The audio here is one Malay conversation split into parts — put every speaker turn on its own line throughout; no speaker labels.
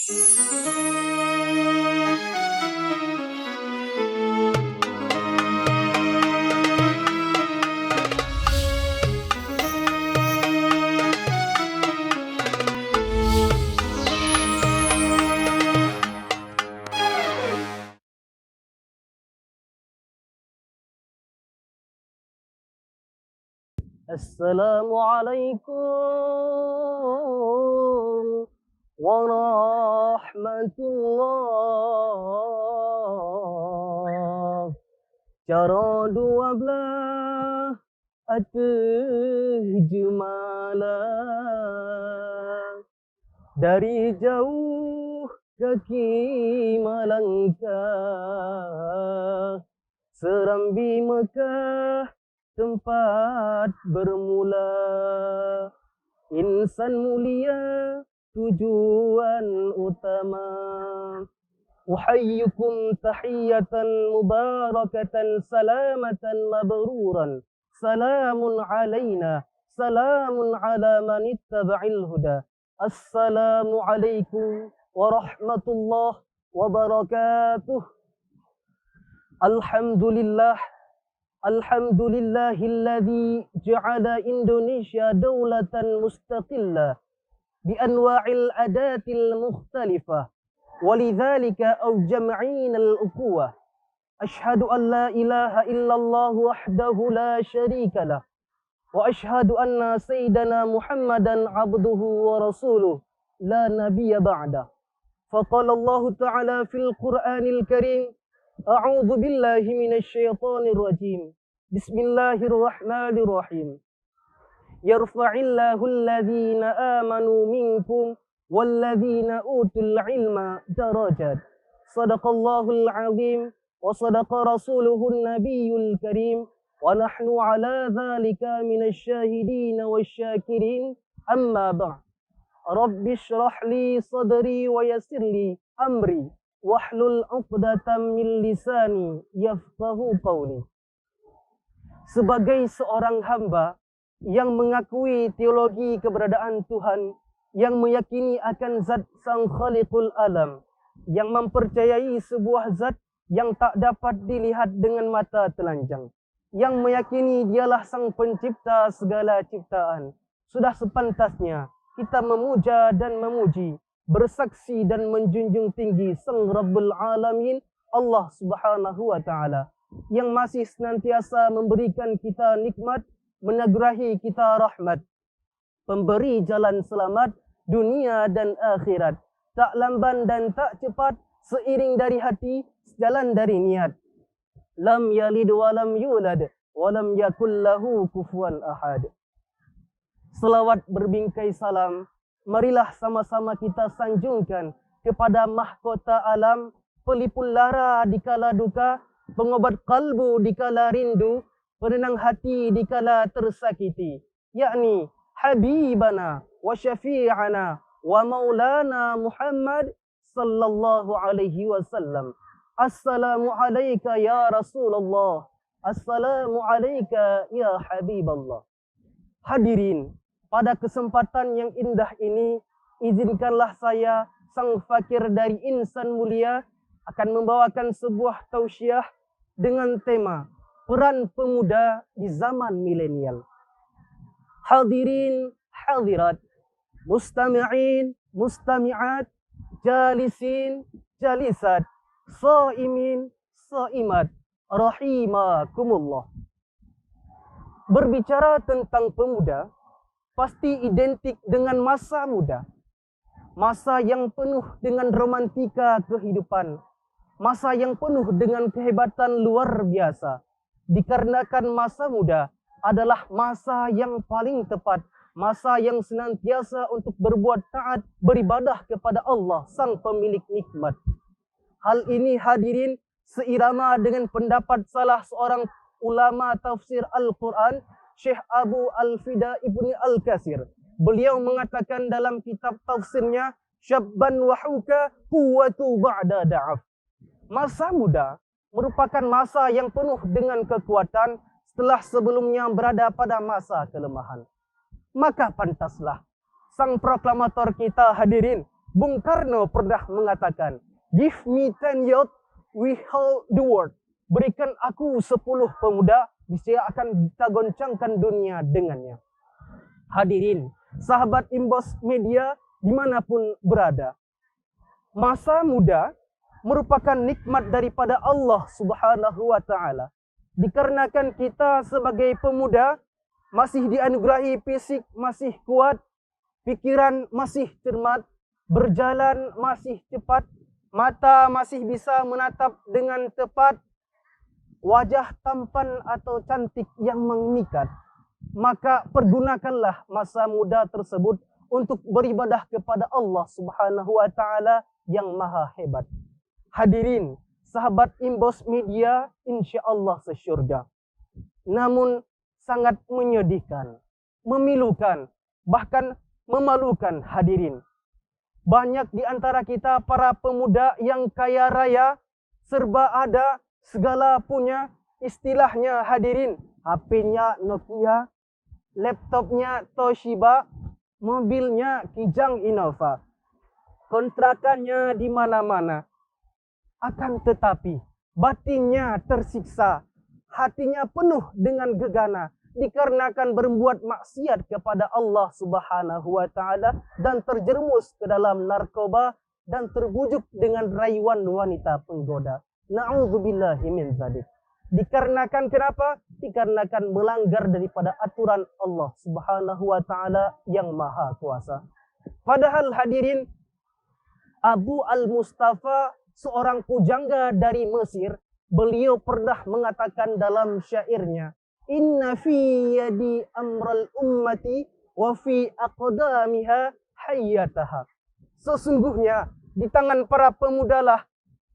Assalamualaikum warahmatullah. Cara dua belah atuh jumalah. Dari jauh kaki melangkah, serambi Mekah tempat bermula. Insan mulia tujuan utama. Uhayyukum tahiyatan mubarakatan salamatan mabruran. Salamun alaina, salamun ala man ittaba'il huda. Assalamualaikum warahmatullahi wabarakatuh. Alhamdulillah. Alhamdulillahilladzi ja'ala Indonesia daulatan mustaqillah bianwa'il adatil mukhtalifah. Walidzalika awjam'ina al-uquwah. Ashhadu an la ilaha illallah wahdahu la syarika lah. Wa ashhadu anna sayyidana Muhammadan abduhu wa rasuluh la nabiyya ba'da. Faqala Allah ta'ala fil Qur'anil Karim, a'udzu billahi minasy syaithanir rajim. Bismillahirrahmanirrahim. Yarfa'illahu alladhina amanu minkum walladzina utul ilma darajat. Sadaqallahul azim wa sadaqa rasuluhun nabiyyul karim. Wa nahnu ala dhalika minasy syahidin wasyakirin. Amma ba'd. Rabbi shrah li sadri wa yassir li amri wahlul 'uqdatam min lisani yafqahu qawli. Sebagai seorang hamba yang mengakui teologi keberadaan Tuhan, yang meyakini akan zat sang khaliqul alam, yang mempercayai sebuah zat yang tak dapat dilihat dengan mata telanjang, yang meyakini dialah sang pencipta segala ciptaan, sudah sepantasnya kita memuja dan memuji, bersaksi dan menjunjung tinggi sang Rabbul Alamin, Allah Subhanahu wa Ta'ala, yang masih senantiasa memberikan kita nikmat, menagurahi kita rahmat, pemberi jalan selamat dunia dan akhirat, tak lamban dan tak cepat, seiring dari hati, sejalan dari niat. Lam yalid wa lam yulad wa lam yakul lahu kufuwan ahad. Selawat berbingkai salam, marilah sama-sama kita sanjungkan kepada mahkota alam, pelipur lara di kala duka, pengobat kalbu di kala rindu, penenang hati di kala tersakiti, yakni Habibana wa syafi'ana wa maulana Muhammad sallallahu alaihi wasallam. Assalamu alayka ya Rasulullah. Assalamu alayka ya Habiballah. Hadirin, pada kesempatan yang indah ini, izinkanlah saya, sang fakir dari insan mulia, akan membawakan sebuah tausiah dengan tema peran pemuda di zaman milenial. Hadirin, hadirat, mustami'in, mustami'at, jalisin, jalisat, shaimin, shaimat, rahimakumullah. Berbicara tentang pemuda, pasti identik dengan masa muda. Masa yang penuh dengan romantika kehidupan. Masa yang penuh dengan kehebatan luar biasa. Dikarenakan masa muda adalah masa yang paling tepat. Masa yang senantiasa untuk berbuat taat, beribadah kepada Allah, sang pemilik nikmat. Hal ini hadirin seirama dengan pendapat salah seorang ulama tafsir Al-Quran, Syekh Abu Al-Fida Ibni Al-Kasir. Beliau mengatakan dalam kitab tafsirnya, syabban wahuka quwwatu ba'da da'af. Masa muda merupakan masa yang penuh dengan kekuatan setelah sebelumnya berada pada masa kelemahan. Maka pantaslah sang proklamator kita hadirin, Bung Karno pernah mengatakan, "Give me 10 youth, we hold the world." Berikan aku 10 pemuda, niscaya akan kita goncangkan dunia dengannya. Hadirin, sahabat Imbos Media dimanapun berada, masa muda merupakan nikmat daripada Allah Subhanahu wa Ta'ala. Dikarenakan kita sebagai pemuda masih dianugerahi fisik masih kuat, pikiran masih cermat, berjalan masih cepat, mata masih bisa menatap dengan tepat, wajah tampan atau cantik yang memikat, maka pergunakanlah masa muda tersebut untuk beribadah kepada Allah Subhanahu wa Ta'ala yang maha hebat. Hadirin, sahabat Imbos Media, insya-Allah sesyurga. Namun sangat menyedihkan, memilukan, bahkan memalukan hadirin. Banyak di antara kita para pemuda yang kaya raya, serba ada, segala punya, istilahnya hadirin, HP-nya Nokia, laptopnya Toshiba, mobilnya Kijang Innova, kontrakannya di mana-mana. Akan tetapi batinnya tersiksa, hatinya penuh dengan gegana dikarenakan berbuat maksiat kepada Allah Subhanahu wa Ta'ala dan terjerumus ke dalam narkoba dan terbujuk dengan rayuan wanita penggoda. Na'udzubillahi min dzalik. Dikarenakan kenapa? Dikarenakan melanggar daripada aturan Allah Subhanahu wa Ta'ala yang maha kuasa. Padahal hadirin, Abu Al-Mustafa, seorang pujangga dari Mesir, beliau pernah mengatakan dalam syairnya, "Inna fi yadi amral ummati wa fi aqdamiha hayyataha." Sesungguhnya di tangan para pemuda lah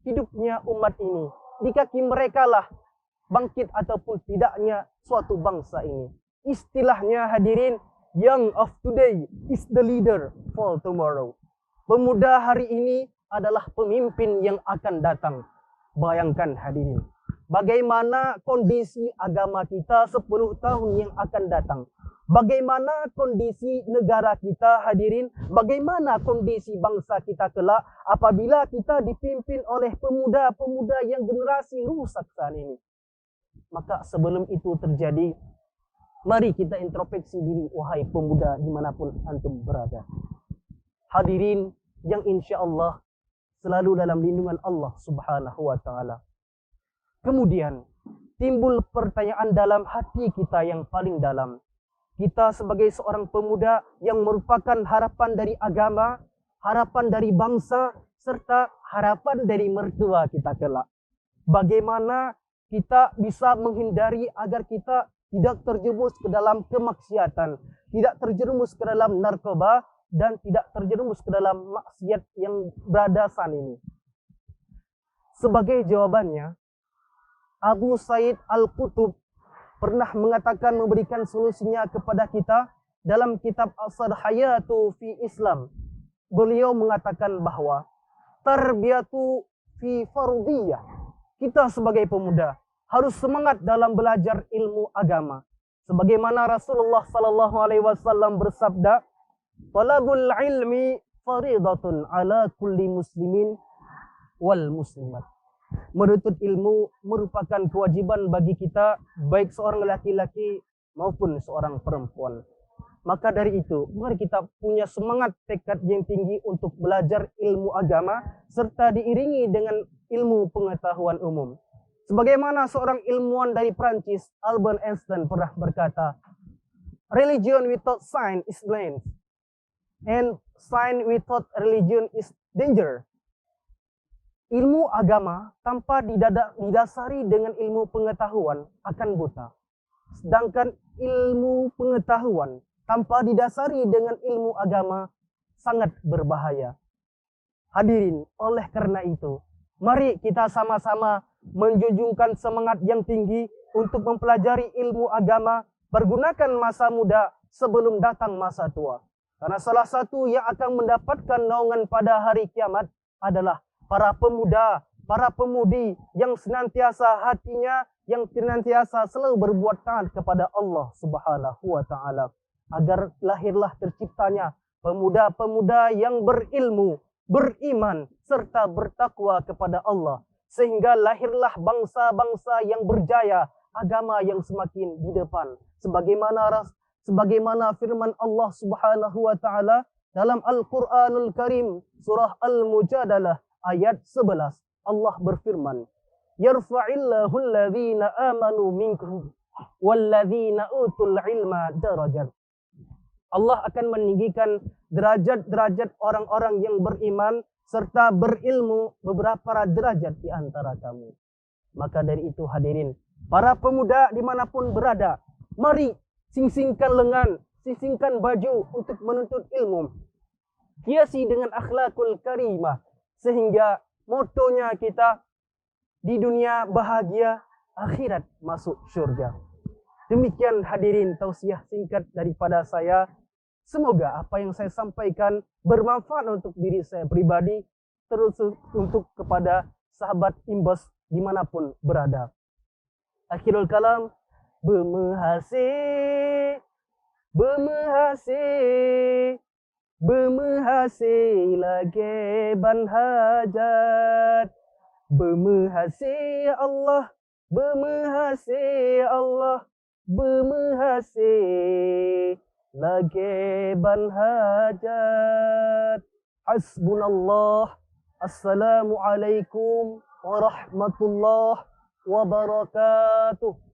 hidupnya umat ini. Di kaki mereka lah bangkit ataupun tidaknya suatu bangsa ini. Istilahnya hadirin, young of today is the leader for tomorrow. Pemuda hari ini adalah pemimpin yang akan datang. Bayangkan hadirin, bagaimana kondisi agama kita 10 tahun yang akan datang. Bagaimana kondisi negara kita hadirin, bagaimana kondisi bangsa kita kelak apabila kita dipimpin oleh pemuda-pemuda yang generasi rusak saat ini. Maka sebelum itu terjadi, mari kita introspeksi diri, wahai pemuda dimanapun antum berada. Hadirin yang insya Allah selalu dalam lindungan Allah Subhanahu wa Ta'ala. Kemudian timbul pertanyaan dalam hati kita yang paling dalam. Kita sebagai seorang pemuda yang merupakan harapan dari agama, harapan dari bangsa, serta harapan dari mertua kita kelak. Bagaimana kita bisa menghindari agar kita tidak terjerumus ke dalam kemaksiatan, tidak terjerumus ke dalam narkoba, dan tidak terjerumus ke dalam maksiat yang berada saat ini. Sebagai jawabannya, Abu Said Al-Qutub pernah mengatakan, memberikan solusinya kepada kita dalam kitab Asar Hayatu fi Islam. Beliau mengatakan bahwa tarbiyatu fi fardiyah. Kita sebagai pemuda harus semangat dalam belajar ilmu agama. Sebagaimana Rasulullah sallallahu alaihi wasallam bersabda, "Talabul ilmi faridatun ala kulli muslimin wal muslimat." Menuntut ilmu merupakan kewajiban bagi kita, baik seorang laki-laki maupun seorang perempuan. Maka dari itu, mari kita punya semangat tekad yang tinggi untuk belajar ilmu agama serta diiringi dengan ilmu pengetahuan umum. Sebagaimana seorang ilmuwan dari Prancis, Albert Einstein pernah berkata, "Religion without science is blind. And science without religion is danger." Ilmu agama tanpa didasari dengan ilmu pengetahuan akan buta. Sedangkan ilmu pengetahuan tanpa didasari dengan ilmu agama sangat berbahaya. Hadirin, oleh karena itu, mari kita sama-sama menjunjungkan semangat yang tinggi untuk mempelajari ilmu agama, pergunakan masa muda sebelum datang masa tua. Karena salah satu yang akan mendapatkan naungan pada hari kiamat adalah para pemuda, para pemudi yang senantiasa hatinya, yang senantiasa selalu berbuat taat kepada Allah Subhanahu wa Ta'ala. Agar lahirlah terciptanya pemuda-pemuda yang berilmu, beriman serta bertakwa kepada Allah. Sehingga lahirlah bangsa-bangsa yang berjaya, agama yang semakin di depan. Sebagaimana firman Allah Subhanahu wa taala dalam Al-Qur'anul Karim surah Al-Mujadalah ayat 11. Allah berfirman, "Yarfa'illahu alladhina amanu minkum walladzina utul ilma darajat." Allah akan meninggikan derajat-derajat orang-orang yang beriman serta berilmu beberapa derajat di antara kamu. Maka dari itu hadirin, para pemuda dimanapun berada, mari sing-singkan lengan, sing-singkan baju untuk menuntut ilmu. Hiasi dengan akhlakul karimah, sehingga motonya kita di dunia bahagia, akhirat masuk surga. Demikian hadirin tausiah singkat daripada saya. Semoga apa yang saya sampaikan bermanfaat untuk diri saya pribadi, terus untuk kepada sahabat Imbas dimanapun berada. Akhirul kalam, bermehasi lagi ban hajat, bermehasi Allah, bermehasi lagi ban hajat. Hasbunallah. Assalamualaikum warahmatullahi wabarakatuh.